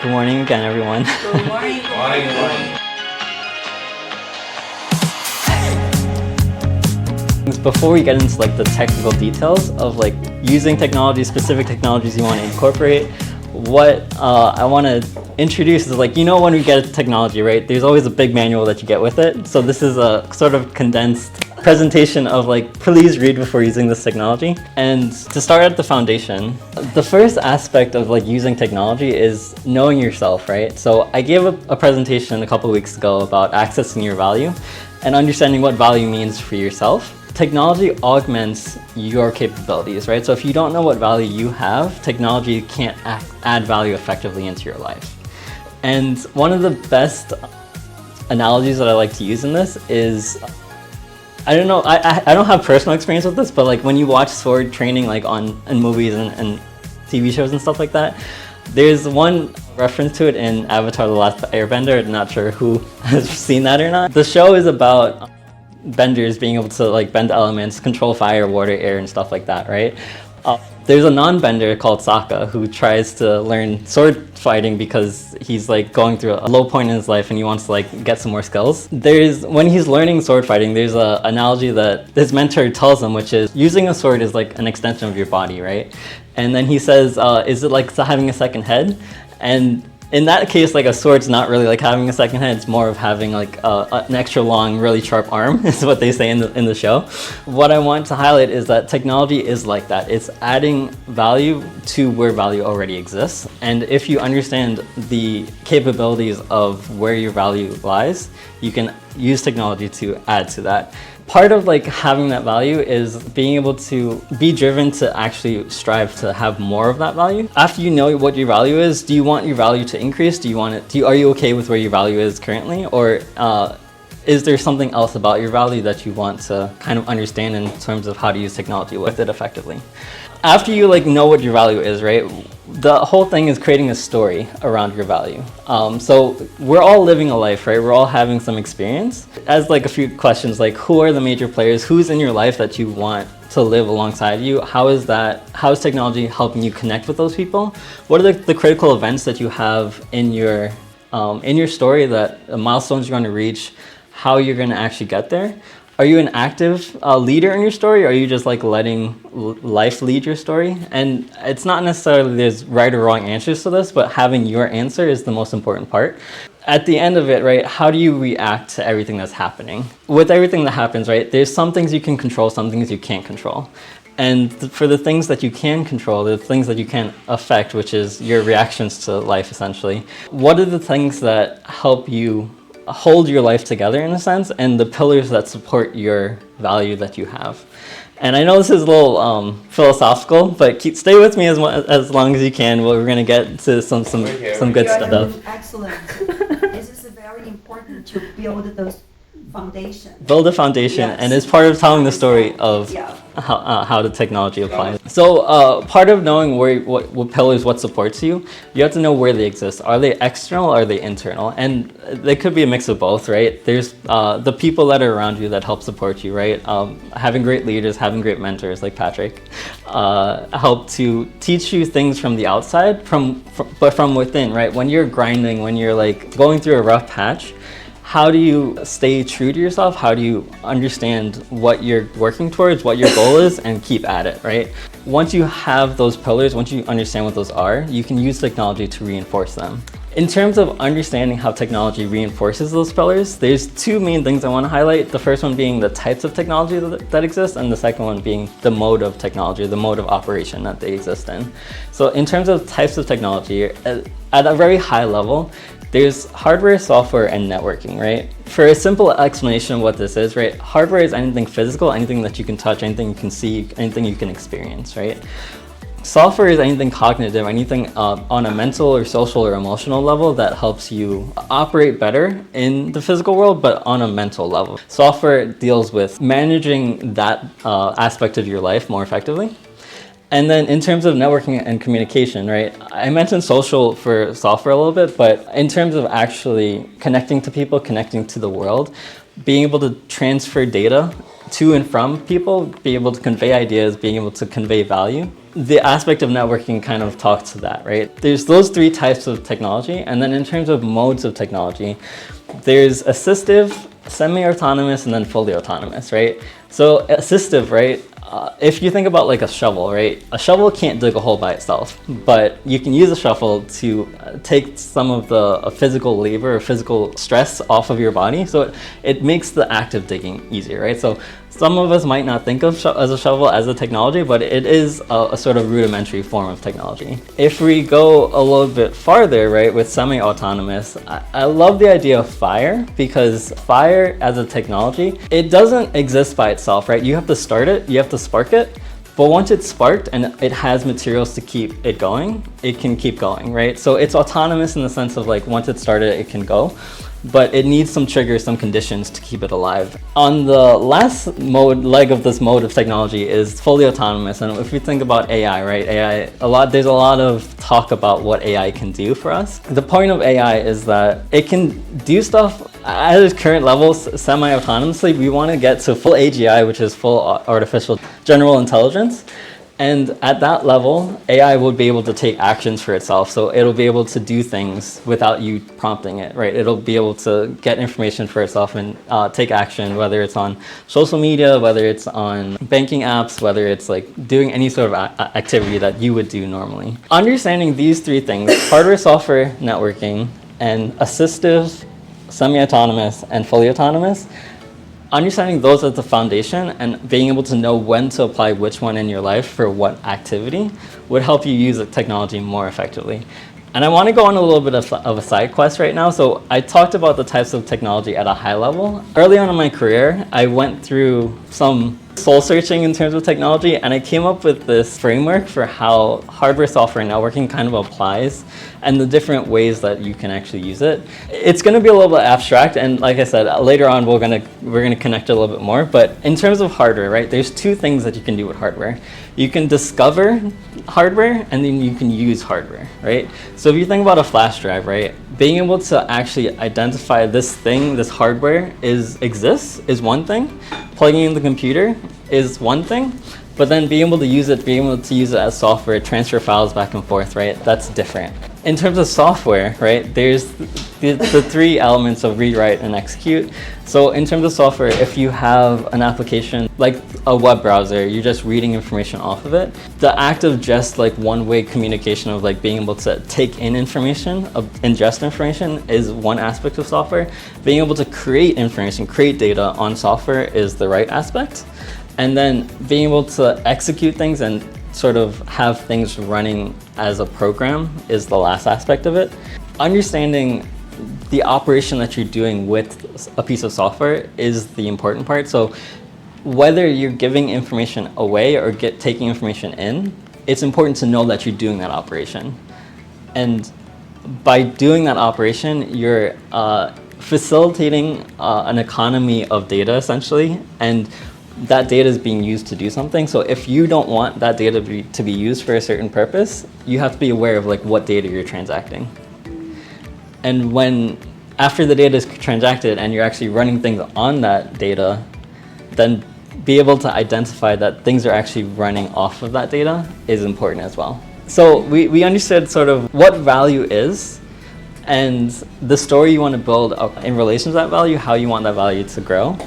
Good morning again, everyone. Good morning. Good morning, everyone. Before we get into like the technical details of like using technology, specific technologies you want to incorporate, what I want to introduce is like, when we get technology, right, there's always a big manual that you get with it. So this is a sort of condensed presentation of like, please read before using this technology. And to start at the foundation, the first aspect of like using technology is knowing yourself, right? So I gave a presentation a couple of weeks ago about accessing your value and understanding what value means for yourself. Technology augments your capabilities, right? So if you don't know what value you have, technology can't add value effectively into your life. And one of the best analogies that I like to use in this is, I don't know, I don't have personal experience with this, but like when you watch sword training like in movies and TV shows and stuff like that, there's one reference to it in Avatar: The Last Airbender. I'm not sure who has seen that or not. The show is about benders being able to like bend elements, control fire, water, air, and stuff like that, right? There's a non-bender called Sokka who tries to learn sword fighting because he's like going through a low point in his life and he wants to like get some more skills. When he's learning sword fighting, there's an analogy that his mentor tells him, which is using a sword is like an extension of your body, right? And then he says, is it like having a second head? And in that case, like a sword's not really like having a second head, it's more of having like an extra long, really sharp arm, is what they say in the show. What I want to highlight is that technology is like that. It's adding value to where value already exists. And if you understand the capabilities of where your value lies, you can use technology to add to that. Part of like having that value is being able to be driven to actually strive to have more of that value. After you know what your value is, do you want your value to increase? Are you okay with where your value is currently? Or is there something else about your value that you want to kind of understand in terms of how to use technology with it effectively? After you like know what your value is, right, the whole thing is creating a story around your value. So we're all living a life, right? We're all having some experience. As like a few questions, like who are the major players? Who's in your life that you want to live alongside you? How is technology helping you connect with those people? What are the critical events that you have in your story, that milestones you're going to reach, how you're going to actually get there? Are you an active leader in your story, or are you just like letting life lead your story? And it's not necessarily there's right or wrong answers to this, but having your answer is the most important part. At the end of it, right, how do you react to everything that's happening? With everything that happens, right, there's some things you can control, some things you can't control. And for the things that you can control, the things that you can affect, which is your reactions to life essentially, what are the things that help you hold your life together in a sense, and the pillars that support your value that you have? And I know this is a little philosophical, but stay with me as long as you can. We're going to get to some good stuff. Excellent. This is very important to build those foundations. Build a foundation, yes. And it's part of telling the story of how the technology applies. So part of knowing what pillars, what supports you, you have to know where they exist. Are they external or are they internal? And they could be a mix of both, right? There's the people that are around you that help support you, right? Having great leaders, having great mentors like Patrick, help to teach you things from the outside, but from within, right? When you're grinding, when you're like going through a rough patch, how do you stay true to yourself? How do you understand what you're working towards, what your goal is, and keep at it, right? Once you have those pillars, once you understand what those are, you can use technology to reinforce them. In terms of understanding how technology reinforces those pillars, there's two main things I want to highlight. The first one being the types of technology that exist, and the second one being the mode of technology, the mode of operation that they exist in. So in terms of types of technology, at a very high level, there's hardware, software, and networking, right? For a simple explanation of what this is, right? Hardware is anything physical, anything that you can touch, anything you can see, anything you can experience, right? Software is anything cognitive, anything on a mental or social or emotional level that helps you operate better in the physical world, but on a mental level. Software deals with managing that aspect of your life more effectively. And then in terms of networking and communication, right? I mentioned social for software a little bit, but in terms of actually connecting to people, connecting to the world, being able to transfer data to and from people, be able to convey ideas, being able to convey value. The aspect of networking kind of talks to that, right? There's those three types of technology, and then in terms of modes of technology, there's assistive, semi-autonomous, and then fully autonomous, right? So assistive, right? If you think about like a shovel, right? A shovel can't dig a hole by itself, but you can use a shovel to take some of the physical labor or physical stress off of your body. So it makes the act of digging easier, right? So some of us might not think of as a shovel as a technology, but it is a sort of rudimentary form of technology. If we go a little bit farther, right, with semi-autonomous, I love the idea of fire, because fire as a technology, it doesn't exist by itself, right? You have to start it, you have to spark it, but once it's sparked and it has materials to keep it going, it can keep going, right? So it's autonomous in the sense of like once it's started, it can go, but it needs some triggers, some conditions to keep it alive. On the last leg of this mode of technology is fully autonomous. And if we think about AI, right? There's a lot of talk about what AI can do for us. The point of AI is that it can do stuff at its current level semi-autonomously. We want to get to full AGI, which is full artificial general intelligence. And at that level, AI would be able to take actions for itself. So it'll be able to do things without you prompting it, right? It'll be able to get information for itself and take action, whether it's on social media, whether it's on banking apps, whether it's like doing any sort of activity that you would do normally. Understanding these three things, hardware, software, networking, and assistive, semi-autonomous, and fully autonomous, understanding those as the foundation and being able to know when to apply which one in your life for what activity would help you use the technology more effectively. And I want to go on a little bit of a side quest right now. So I talked about the types of technology at a high level. Early on in my career, I went through some soul searching in terms of technology, and I came up with this framework for how hardware, software, and networking kind of applies and the different ways that you can actually use it. It's going to be a little bit abstract, and like I said, later on we're going to connect it a little bit more. But in terms of hardware, right, there's two things that you can do with hardware. You can discover hardware, and then you can use hardware, right? So if you think about a flash drive, right, being able to actually identify this thing, this hardware exists is one thing. Plugging in the computer is one thing, but then being able to use it as software, transfer files back and forth, right? That's different. In terms of software, right, there's the three elements of read, write, and execute. So in terms of software, if you have an application like a web browser, you're just reading information off of it. The act of just like one-way communication of like being able to take in information, ingest information is one aspect of software. Being able to create information, create data on software is the right aspect. And then being able to execute things and sort of have things running as a program is the last aspect of it. Understanding the operation that you're doing with a piece of software is the important part. So whether you're giving information away or taking information in, it's important to know that you're doing that operation. And by doing that operation, you're facilitating an economy of data essentially, and that data is being used to do something. So if you don't want that data to be used for a certain purpose, you have to be aware of like what data you're transacting. And after the data is transacted and you're actually running things on that data, then be able to identify that things are actually running off of that data is important as well. So we understood sort of what value is and the story you want to build in relation to that value, how you want that value to grow.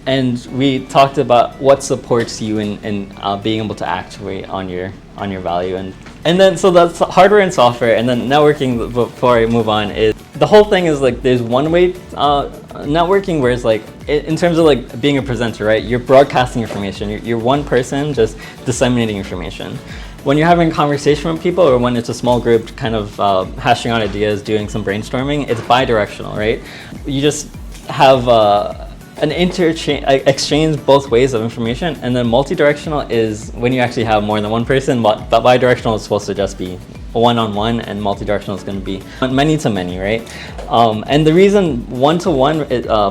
And we talked about what supports you in being able to actuate on your value. And then so that's hardware and software, and then networking, before I move on, is the whole thing is like there's one-way networking where it's like in terms of like being a presenter, right? You're broadcasting information. You're one person just disseminating information. When you're having a conversation with people, or when it's a small group kind of hashing out ideas, doing some brainstorming, it's bi-directional, right? You just have an exchange both ways of information, and then multi-directional is when you actually have more than one person, but bi-directional is supposed to just be one-on-one, and multi-directional is going to be many-to-many, right? And the reason one-to-one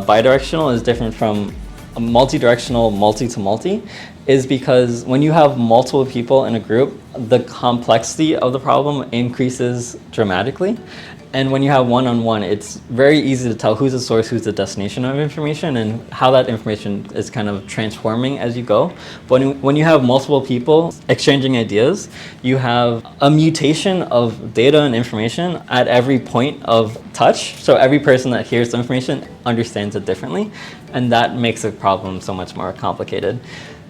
bi-directional is different from multi-directional multi-to-multi is because when you have multiple people in a group, the complexity of the problem increases dramatically. And when you have one-on-one, it's very easy to tell who's the source, who's the destination of information, and how that information is kind of transforming as you go. But when you have multiple people exchanging ideas, you have a mutation of data and information at every point of touch. So every person that hears the information understands it differently, and that makes the problem so much more complicated.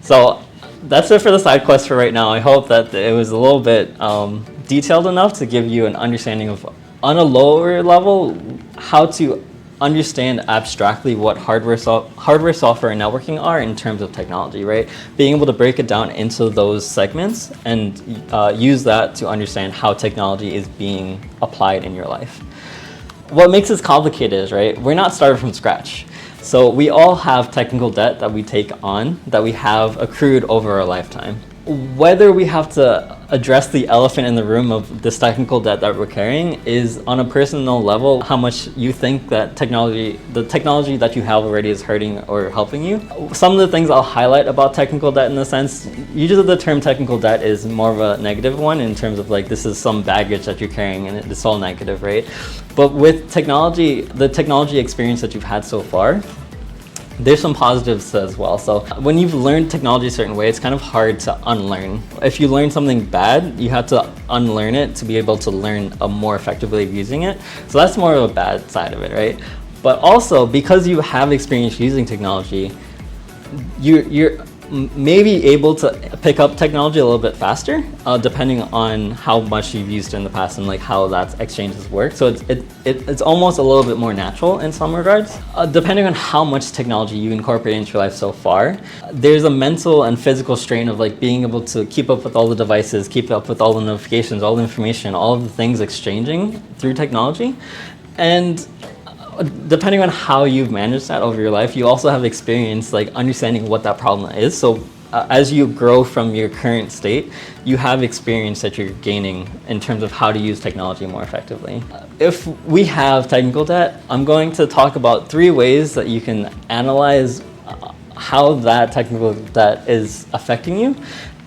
So that's it for the side quest for right now. I hope that it was a little bit detailed enough to give you an understanding of, on a lower level, how to understand abstractly what hardware, software, and networking are in terms of technology, right? Being able to break it down into those segments and use that to understand how technology is being applied in your life. What makes this complicated is, right, we're not started from scratch. So we all have technical debt that we take on, that we have accrued over our lifetime. Whether we have to address the elephant in the room of this technical debt that we're carrying is on a personal level, how much you think that the technology that you have already is hurting or helping you. Some of the things I'll highlight about technical debt in the sense, usually the term technical debt is more of a negative one in terms of like, this is some baggage that you're carrying and it's all negative, right? But with technology, the technology experience that you've had so far, there's some positives as well. So when you've learned technology a certain way, it's kind of hard to unlearn. If you learn something bad, you have to unlearn it to be able to learn a more effective way of using it. So that's more of a bad side of it, right? But also, because you have experience using technology, you're maybe able to pick up technology a little bit faster, depending on how much you've used it in the past and like how that exchanges work. So it's almost a little bit more natural in some regards. Depending on how much technology you incorporate into your life so far, there's a mental and physical strain of like being able to keep up with all the devices, keep up with all the notifications, all the information, all of the things exchanging through technology. And depending on how you've managed that over your life, you also have experience like understanding what that problem is. So as you grow from your current state, you have experience that you're gaining in terms of how to use technology more effectively. If we have technical debt, I'm going to talk about 3 ways that you can analyze how that technical debt is affecting you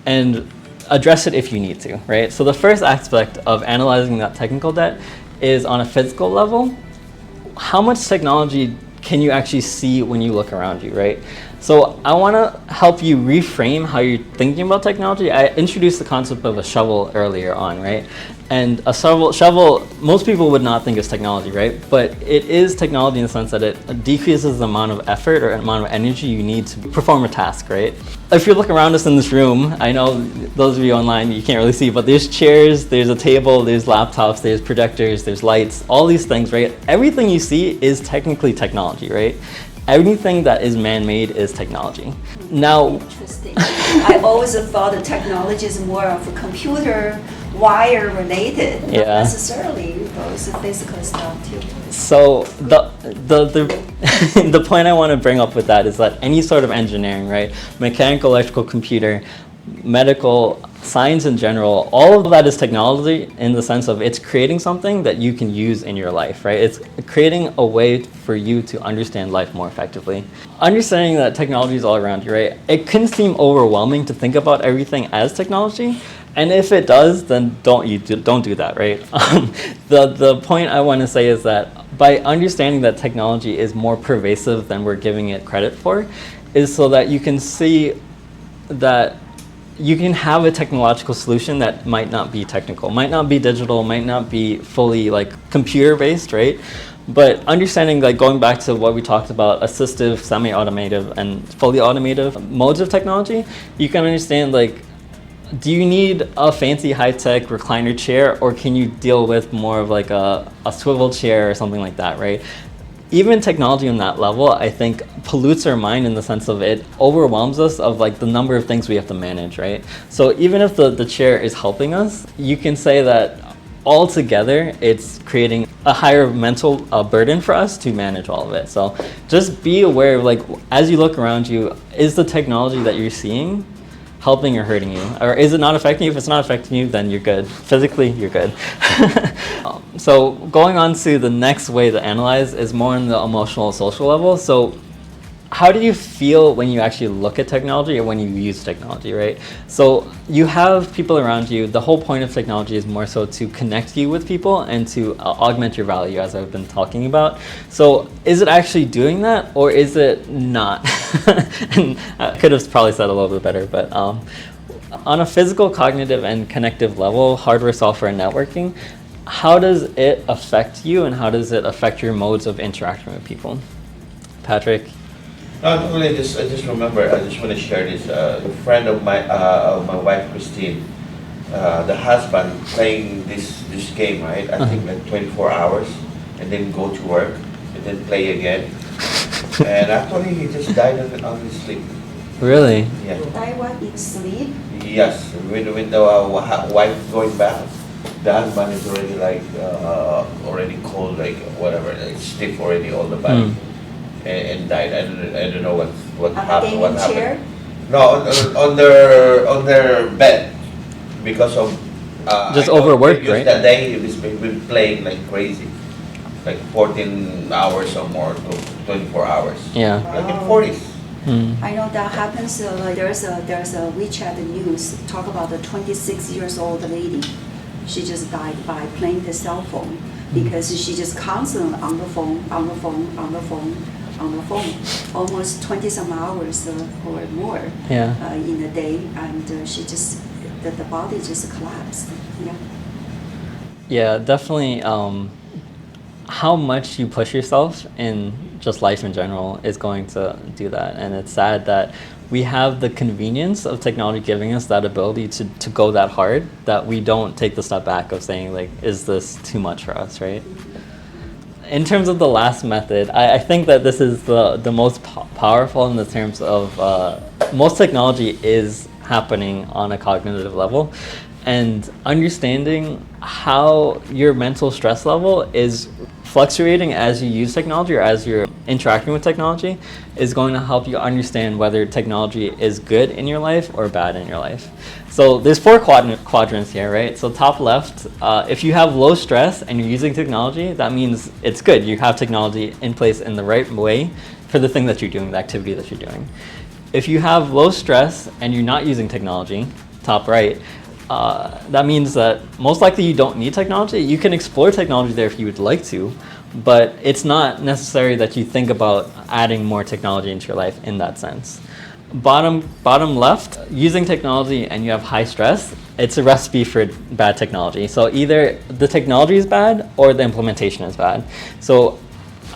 and address it if you need to, right? So the first aspect of analyzing that technical debt is on a physical level. How much technology can you actually see when you look around you, right? So I want to help you reframe how you're thinking about technology. I introduced the concept of a shovel earlier on, right? And a shovel, most people would not think is technology, right? But it is technology in the sense that it decreases the amount of effort or amount of energy you need to perform a task, right? If you look around us in this room, I know those of you online, you can't really see, but there's chairs, there's a table, there's laptops, there's projectors, there's lights, all these things, right? Everything you see is technically technology, right? Everything that is man-made is technology. Now, Interesting. I always thought that technology is more of a computer wire related, not necessarily those physical stuff too. So the point I want to bring up with that is that any sort of engineering, right, mechanical, electrical, computer, medical, science in general, all of that is technology in the sense of it's creating something that you can use in your life, right? It's creating a way for you to understand life more effectively. Understanding that technology is all around you, right? It can seem overwhelming to think about everything as technology, and if it does, then don't do that, right? The point I want to say is that by understanding that technology is more pervasive than we're giving it credit for, is so that you can see that you can have a technological solution that might not be technical, might not be digital, might not be fully like computer-based, right? But understanding, like going back to what we talked about, assistive, semi-automated, and fully automated modes of technology, you can understand like, do you need a fancy high-tech recliner chair, or can you deal with more of like a swivel chair or something like that, right? Even technology on that level, I think, pollutes our mind in the sense of it overwhelms us of like the number of things we have to manage, right? So even if the chair is helping us, you can say that altogether it's creating a higher mental burden for us to manage all of it. So just be aware of like, as you look around you, is the technology that you're seeing helping or hurting you? Or is it not affecting you? If it's not affecting you, then you're good. Physically, you're good. So going on to the next way to analyze is more on the emotional social level. So how do you feel when you actually look at technology or when you use technology, right? So you have people around you. The whole point of technology is more so to connect you with people and to augment your value, as I've been talking about. So is it actually doing that, or is it not? And I could have probably said a little bit better, but on a physical, cognitive, and connective level, hardware, software, and networking, how does it affect you, and how does it affect your modes of interaction with people? Patrick? Not only this, I just remember, I just want to share this. A friend of my wife, Christine, the husband playing this game, right? I think like 24 hours, and then go to work, and then play again. And actually, he just died on his sleep. Really? Yeah. Die what in sleep? Yes, with the wife going back, the husband is already like already cold, like whatever, like stiff already all the body, and died. I don't know what happened. What happened? Chair? No, on their bed because of just I know overworked, previous right? That day he was been playing like crazy, like 14 hours or more to 24 hours. Yeah. Like in 40s. I know that happens. There's a WeChat news talk about the 26 years old lady. She just died by playing the cell phone because she just constantly on the phone, almost 20 some hours or more in a day, and she just the body just collapsed. Yeah. Yeah, definitely. How much you push yourself in just life in general is going to do that, and it's sad that we have the convenience of technology giving us that ability to go that hard that we don't take the step back of saying like, is this too much for us, right? In terms of the last method, I think that this is the most powerful in the terms of most technology is happening on a cognitive level, and understanding how your mental stress level is fluctuating as you use technology or as you're interacting with technology is going to help you understand whether technology is good in your life or bad in your life. So there's 4 quadrants here, right? So top left, if you have low stress and you're using technology, that means it's good. You have technology in place in the right way for the thing that you're doing, the activity that you're doing. If you have low stress and you're not using technology, top right, that means that most likely you don't need technology. You can explore technology there if you would like to, but it's not necessary that you think about adding more technology into your life in that sense. Bottom left, using technology and you have high stress, it's a recipe for bad technology. So either the technology is bad or the implementation is bad. So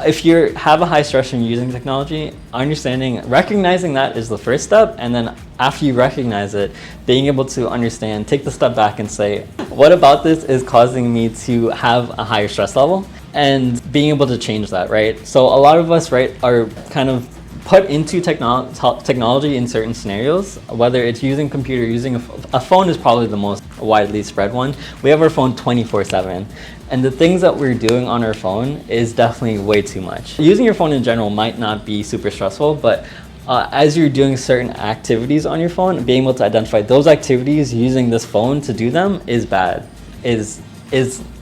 if you have a high stress and you're using technology, recognizing that is the first step, and then after you recognize it, being able to understand, take the step back and say, what about this is causing me to have a higher stress level? And being able to change that, right? So a lot of us, right, are kind of put into technology in certain scenarios, whether it's using computer, using a phone is probably the most widely spread one. We have our phone 24/7. And the things that we're doing on our phone is definitely way too much. Using your phone in general might not be super stressful, but as you're doing certain activities on your phone, being able to identify those activities using this phone to do them is bad, is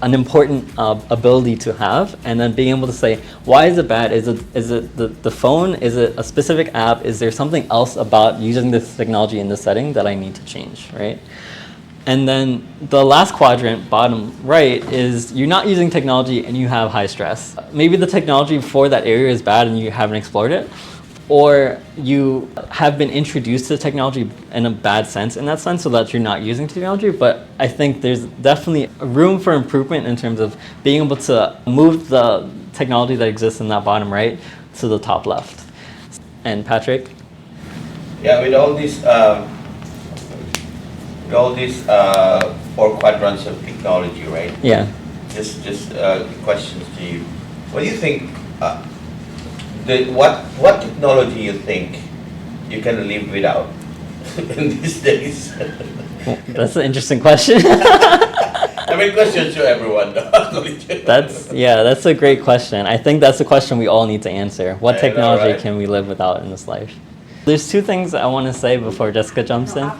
an important ability to have. And then being able to say, why is it bad? Is it the phone? Is it a specific app? Is there something else about using this technology in this setting that I need to change, right? And then the last quadrant, bottom right, is you're not using technology and you have high stress. Maybe the technology for that area is bad and you haven't explored it, or you have been introduced to technology in a bad sense in that sense so that you're not using technology. But I think there's definitely room for improvement in terms of being able to move the technology that exists in that bottom right to the top left. And Patrick? Yeah, with all these 4 quadrants of technology, right? Yeah. Just questions to you. What do you think? What technology you think you can live without in these days? That's an interesting question. I mean, question to everyone. That's a great question. I think that's a question we all need to answer. What technology right? can we live without in this life? There's 2 things I want to say before Jessica jumps in.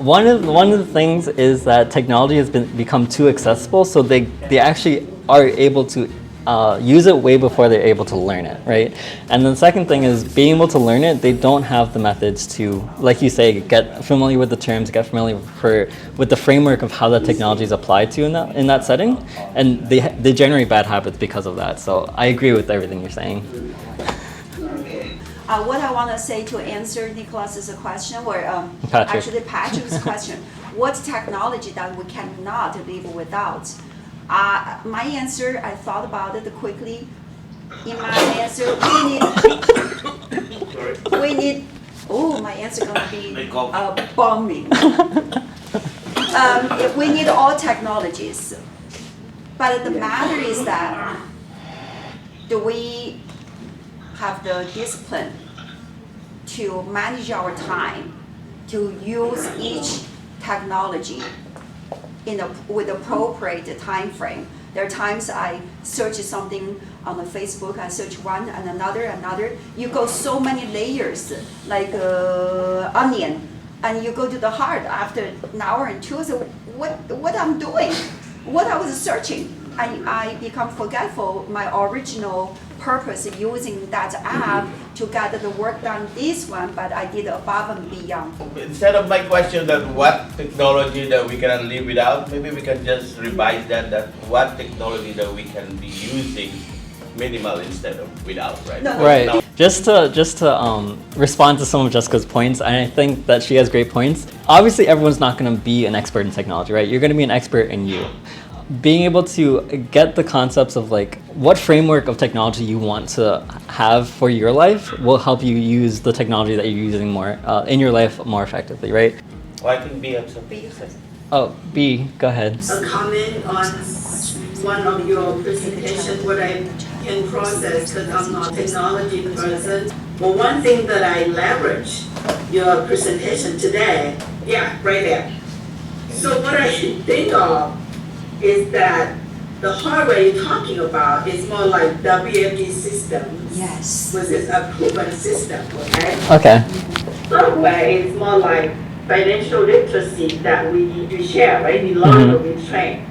One of the things is that technology has become too accessible, so they actually are able to use it way before they're able to learn it, right? And then the second thing is being able to learn it, they don't have the methods to, like you say, get familiar with the terms, get familiar with the framework of how that technology is applied to in that setting, and they generate bad habits because of that. So I agree with everything you're saying. What I want to say to answer Nicholas's question, or Patrick. actually Patrick's question, what technology that we cannot live without? My answer, I thought about it quickly. In my answer, we need. Oh, my answer gonna be bombing. We need all technologies, but the matter is that do we have the discipline to manage our time, to use each technology with appropriate time frame. There are times I search something on the Facebook, I search one and another. You go so many layers, like onion, and you go to the heart after an hour and two. So what I'm doing, what I was searching, I become forgetful my original purpose using that app to get the work done this one, but I did above and beyond. Instead of my question that what technology that we cannot live without, maybe we can just revise that what technology that we can be using minimal instead of without, right? No. Right. Now, Just to respond to some of Jessica's points, and I think that she has great points. Obviously, everyone's not going to be an expert in technology, right? You're going to be an expert in you. Being able to get the concepts of like what framework of technology you want to have for your life will help you use the technology that you're using more in your life more effectively, right? well, I think B have something B to say. Oh, B, go ahead. A comment on one of your presentation, what I can process, because I'm not a technology person. Well, one thing that I leverage your presentation today, yeah, right there. So what I should think of is that the hardware you're talking about is more like WFG systems. Yes. Which is a proven system, okay? Okay. Software is more like financial literacy that we need to share, right? We learn or we train.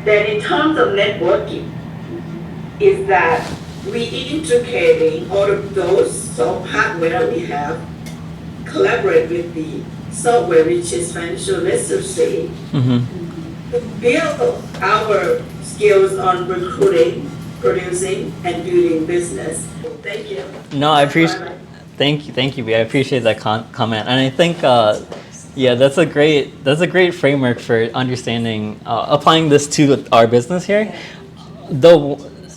Then in terms of networking, is that we integrating all of those hardware we have, collaborate with the software, which is financial literacy, to build our skills on recruiting, producing, and building business. Thank you. No, I appreciate. Thank you, B. I appreciate that comment, and I think, yeah, that's a great framework for understanding, applying this to our business here.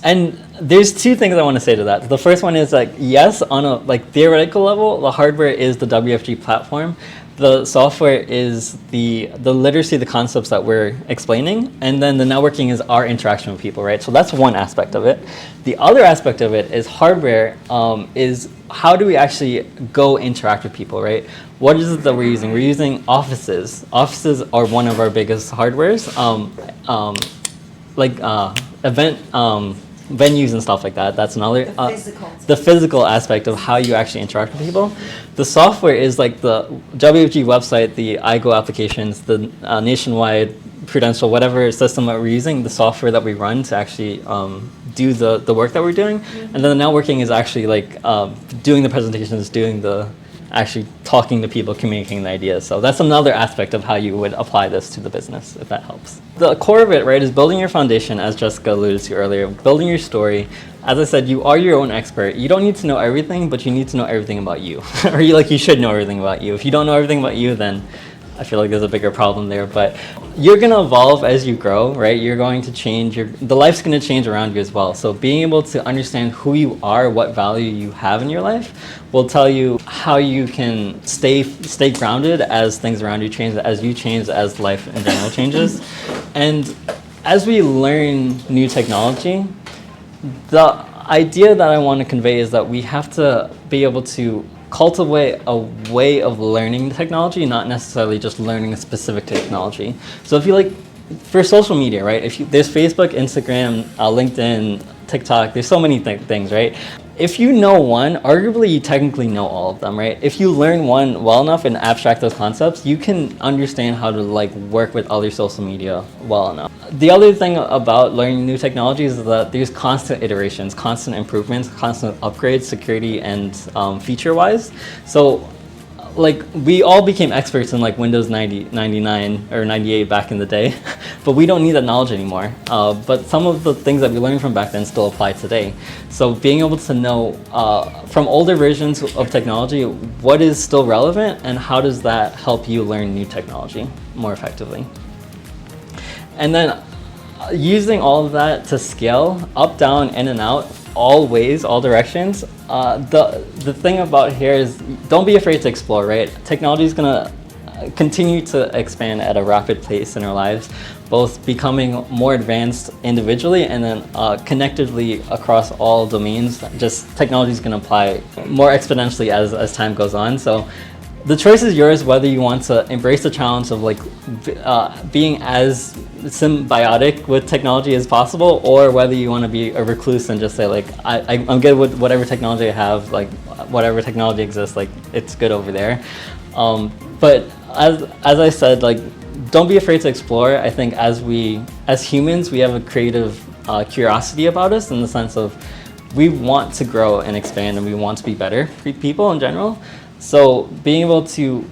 And there's two things I want to say to that. The first one is like, yes, on a like theoretical level, the hardware is the WFG platform. The software is the literacy, the concepts that we're explaining, and then the networking is our interaction with people, right? So that's one aspect of it. The other aspect of it is hardware, is how do we actually go interact with people, right? What is it that we're using? We're using offices. Offices are one of our biggest hardwares, event venues and stuff like that. That's another. The physical aspect of how you actually interact with people. The software is like the WFG website, the iGo applications, the nationwide Prudential, whatever system that we're using, the software that we run to actually do the work that we're doing. And then the networking is actually like doing the presentations, doing the actually talking to people, communicating the ideas. So that's another aspect of how you would apply this to the business, if that helps. The core of it, right, is building your foundation, as Jessica alluded to earlier, building your story. As I said, you are your own expert. You don't need to know everything, but you need to know everything about you. Or you should know everything about you. If you don't know everything about you, then I feel like there's a bigger problem there. But you're going to evolve as you grow, right? You're going to change. The life's going to change around you as well. So being able to understand who you are, what value you have in your life, will tell you how you can stay grounded as things around you change, as you change, as life in general changes. And as we learn new technology, the idea that I want to convey is that we have to be able to cultivate a way of learning technology, not necessarily just learning a specific technology. So if you like, for social media, right? There's Facebook, Instagram, LinkedIn, TikTok. There's so many things, right? if you know one, arguably you technically know all of them, right? If you learn one well enough and abstract those concepts, you can understand how to like work with other social media well enough. The other thing about learning new technologies is that there's constant iterations, constant improvements, constant upgrades, security and feature-wise. So like we all became experts in like Windows 90, 99 or 98 back in the day, but we don't need that knowledge anymore. But some of the things that we learned from back then still apply today. So being able to know from older versions of technology, what is still relevant and how does that help you learn new technology more effectively? And then using all of that to scale up, down, in and out, all ways, all directions. The thing about here is don't be afraid to explore, right? Technology is gonna continue to expand at a rapid pace in our lives, both becoming more advanced individually and then connectively across all domains. Just technology is gonna apply more exponentially as time goes on. So the choice is yours whether you want to embrace the challenge of like being as symbiotic with technology as possible, or whether you want to be a recluse and just say like I'm good with whatever technology I have, like whatever technology exists, like it's good over there. But as I said, like don't be afraid to explore. I think as humans we have a creative curiosity about us, in the sense of we want to grow and expand and we want to be better people in general. So being able to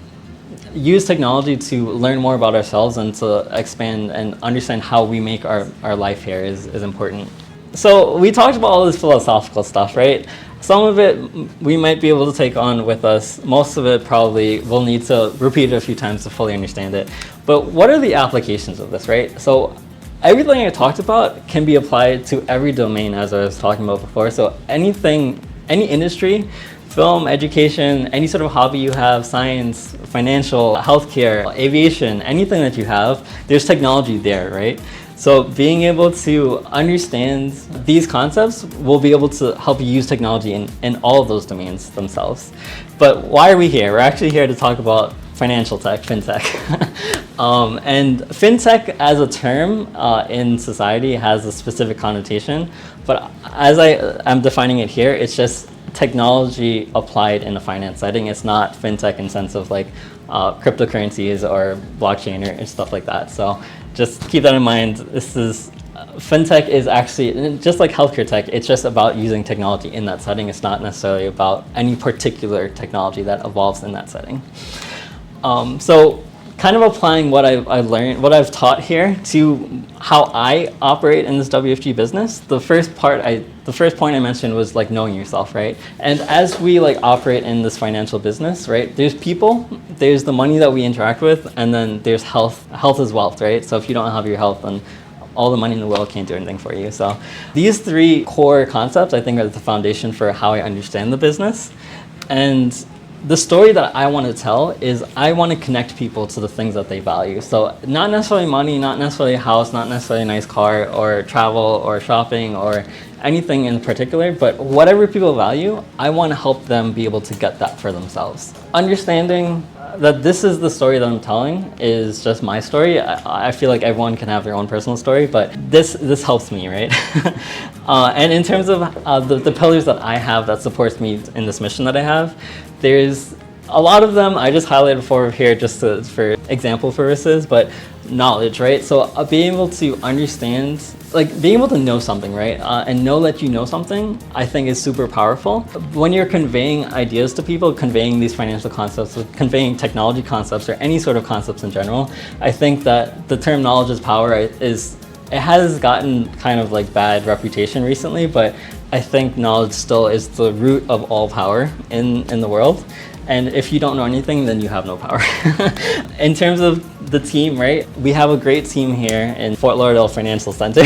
use technology to learn more about ourselves and to expand and understand how we make our life here is important. So we talked about all this philosophical stuff, right? Some of it we might be able to take on with us. Most of it probably we'll need to repeat it a few times to fully understand it. But what are the applications of this, right? So everything I talked about can be applied to every domain, as I was talking about before. So anything, any industry, film, education, any sort of hobby you have, science, financial, healthcare, aviation, anything that you have, there's technology there, right? So being able to understand these concepts will be able to help you use technology in all of those domains themselves. But why are we here? We're actually here to talk about financial tech, FinTech. And FinTech as a term in society has a specific connotation, but as I'm defining it here, it's just technology applied in a finance setting. It's not FinTech in sense of like cryptocurrencies or blockchain or stuff like that. So just keep that in mind. FinTech is actually, just like healthcare tech, it's just about using technology in that setting. It's not necessarily about any particular technology that evolves in that setting. So kind of applying what I've learned, what I've taught here to how I operate in this WFG business. The first point I mentioned was like knowing yourself, right? And as we like operate in this financial business, right? There's people, there's the money that we interact with, and then there's health. Health is wealth, right? So if you don't have your health, then all the money in the world can't do anything for you. So these three core concepts, I think, are the foundation for how I understand the business. And the story that I want to tell is I want to connect people to the things that they value. So not necessarily money, not necessarily a house, not necessarily a nice car or travel or shopping or anything in particular, but whatever people value, I want to help them be able to get that for themselves. Understanding that this is the story that I'm telling is just my story. I feel like everyone can have their own personal story, but this helps me, right? And in terms of the pillars that I have that supports me in this mission that I have, there's a lot of them I just highlighted for here just for example purposes, but knowledge, right? So being able to understand, like being able to know something, right? And know that you know something, I think is super powerful. When you're conveying ideas to people, conveying these financial concepts, conveying technology concepts, or any sort of concepts in general, I think that the term knowledge is power it has gotten kind of like bad reputation recently, but I think knowledge still is the root of all power in the world. And if you don't know anything, then you have no power. In terms of the team, right? We have a great team here in Fort Lauderdale Financial Center.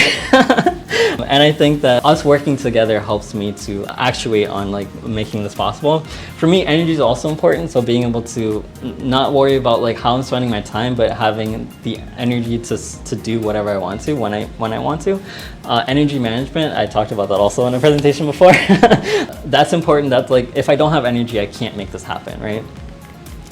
And I think that us working together helps me to actuate on like making this possible. For me, energy is also important. So being able to not worry about like how I'm spending my time, but having the energy to do whatever I want to when I want to. Energy management, I talked about that also in a presentation before. That's important. That's like, if I don't have energy, I can't make this happen, right?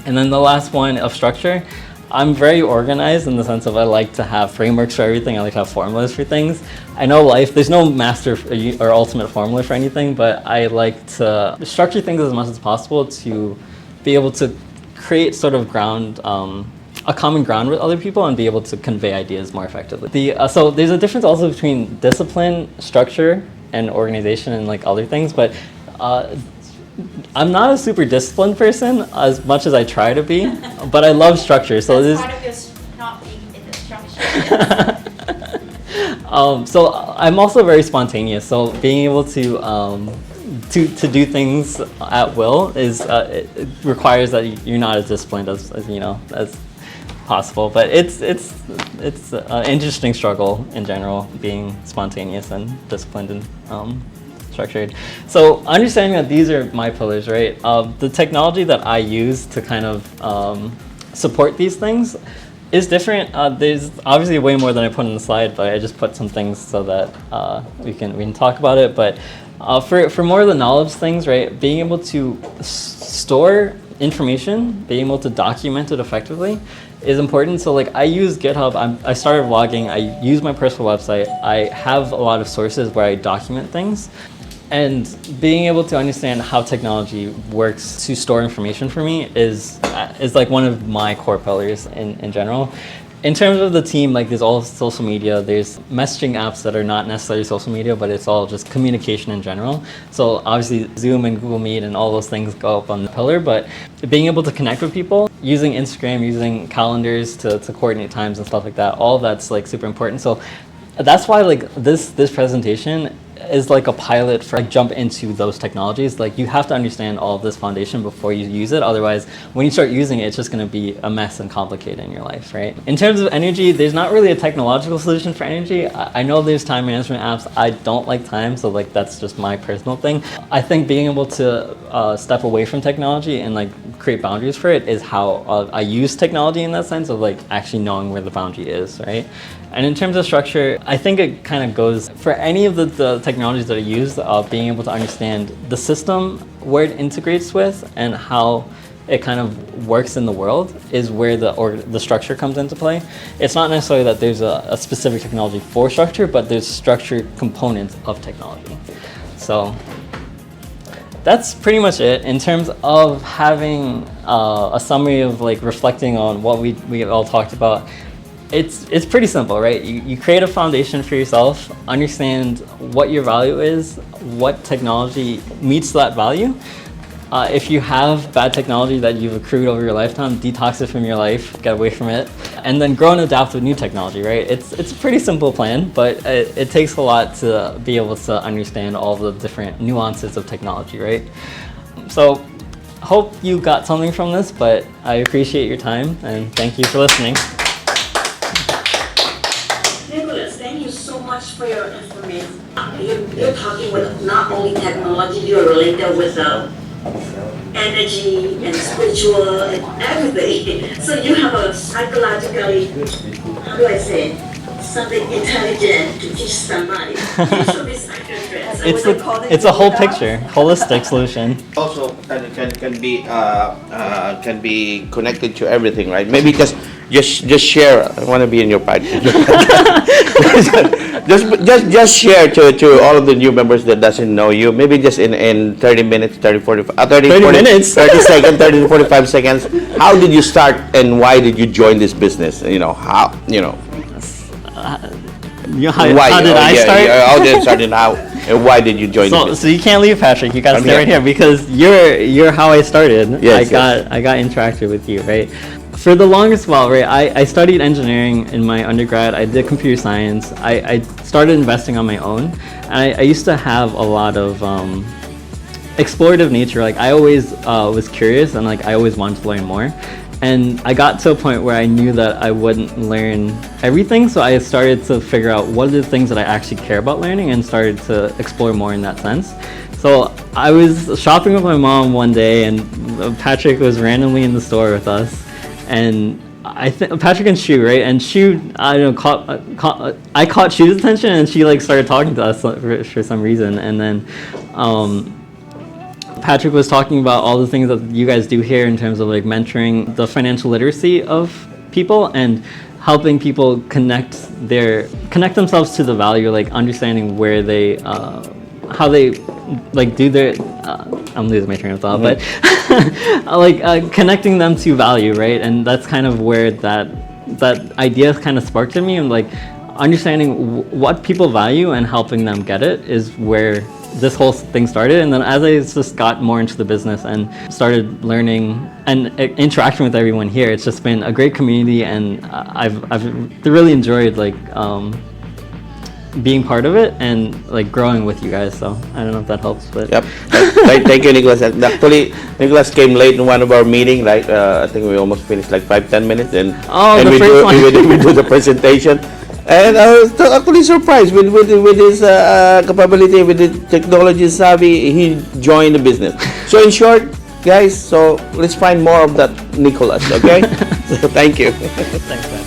And then the last one of structure. I'm very organized in the sense of I like to have frameworks for everything. I like to have formulas for things. I know life, there's no master or ultimate formula for anything, but I like to structure things as much as possible to be able to create sort of a common ground with other people and be able to convey ideas more effectively. So there's a difference also between discipline, structure, and organization and like other things, but I'm not a super disciplined person as much as I try to be, but I love structure. So that's part of your not being in the structure. So I'm also very spontaneous. So being able to do things at will it requires that you're not as disciplined as possible. But it's an interesting struggle in general, being spontaneous and disciplined and structured. So understanding that these are my pillars, right? The technology that I use to kind of support these things is different. There's obviously way more than I put in the slide, but I just put some things so that we can talk about it. But for more of the knowledge things, right? Being able to store information, being able to document it effectively is important. So like I use GitHub, I started vlogging, I use my personal website, I have a lot of sources where I document things. And being able to understand how technology works to store information for me is like one of my core pillars in general. In terms of the team, like there's all social media, there's messaging apps that are not necessarily social media, but it's all just communication in general. So obviously Zoom and Google Meet and all those things go up on the pillar, but being able to connect with people, using Instagram, using calendars to coordinate times and stuff like that, all of that's like super important. So that's why like this presentation is like a pilot for like jump into those technologies. Like you have to understand all of this foundation before you use it. Otherwise, when you start using it, it's just going to be a mess and complicated in your life, right? In terms of energy, there's not really a technological solution for energy. I know there's time management apps. I don't like time, so like that's just my personal thing. I think being able to step away from technology and like create boundaries for it is how I use technology in that sense of like actually knowing where the boundary is, right? And in terms of structure, I think it kind of goes for any of the technologies that I use, being able to understand the system, where it integrates with, and how it kind of works in the world is where the structure comes into play. It's not necessarily that there's a specific technology for structure, but there's structure components of technology. So that's pretty much it. In terms of having a summary of like reflecting on what we all talked about, it's pretty simple, right? You create a foundation for yourself, understand what your value is, what technology meets that value. If you have bad technology that you've accrued over your lifetime, detox it from your life, get away from it, and then grow and adapt with new technology, right? It's a pretty simple plan, but it takes a lot to be able to understand all the different nuances of technology, right? So hope you got something from this, but I appreciate your time and thank you for listening. Thank you so much for your information. You're talking with not only technology, you're related with energy and spiritual and everything. So you have a psychologically, how do I say, something intelligent to teach somebody. You should be psychiatrist. It's a whole picture, holistic solution. Also can be connected to everything, right? Maybe just share. I want to be in your podcast. just share to all of the new members that doesn't know you. Maybe just in 30 minutes, 30 minutes, 30 seconds, 30 to 45 seconds. How did you start and why did you join this business? How did I start? How did I start and how? And why did you join? So you can't leave, Patrick. You gotta stay right here because you're how I started. Yes, I got interacted with you, right? For the longest while, right, I studied engineering in my undergrad. I did computer science. I started investing on my own. And I used to have a lot of explorative nature. Like I always was curious and like I always wanted to learn more. And I got to a point where I knew that I wouldn't learn everything, so I started to figure out what are the things that I actually care about learning and started to explore more in that sense. So I was shopping with my mom one day and Patrick was randomly in the store with us. And I think Patrick and Shu, right? And Shu, I don't know, I caught Shu's attention and she like started talking to us for some reason. And then Patrick was talking about all the things that you guys do here in terms of like mentoring the financial literacy of people and helping people connect themselves to the value, like understanding where they how they like do their I'm losing my train of thought, but like connecting them to value, right? And that's kind of where that idea kind of sparked in me, and like understanding what people value and helping them get it is where this whole thing started. And then as I just got more into the business and started learning and interacting with everyone here, it's just been a great community, and I've really enjoyed like being part of it and like growing with you guys. So I don't know if that helps, but Yep. Thank you, Nicholas. Actually, Nicholas came late in one of our meeting. Like I think we almost finished like 5-10 minutes, and the we first one. we do the presentation. And I was actually surprised with his capability, with the technology savvy. He joined the business. So in short, guys, so let's find more of that Nicholas. Okay. So thank you. Thanks, man.